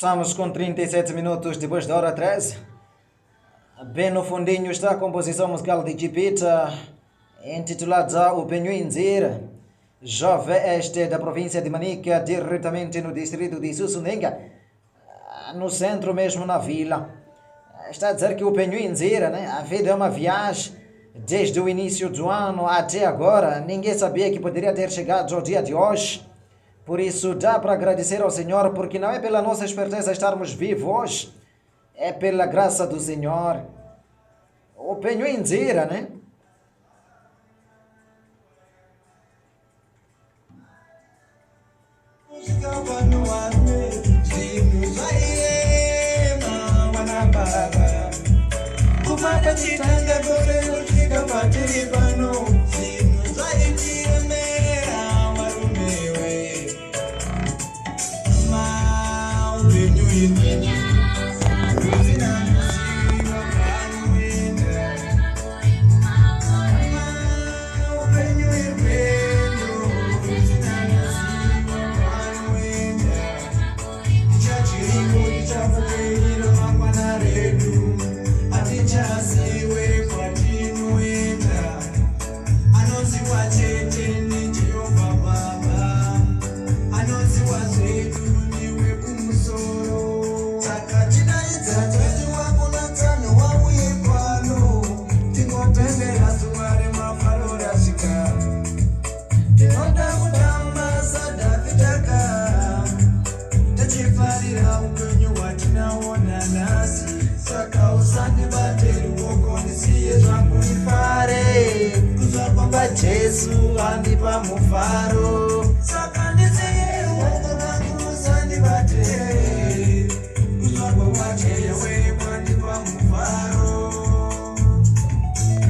Estamos com 37 minutos depois da hora 13. Bem no fundinho está a composição musical de Chipita, intitulada O Penho Inzira. Jovem este da província de Manica, diretamente no distrito de Sussunenga, no centro mesmo, na vila. Está a dizer que o Penho Inzira, né? A vida é uma viagem. Desde o início do ano até agora, ninguém sabia que poderia ter chegado ao dia de hoje. Por isso dá para agradecer ao Senhor, porque não é pela nossa esperteza estarmos vivos hoje, é pela graça do Senhor. O Penho Inzira, né? Jesus andi pa mufaro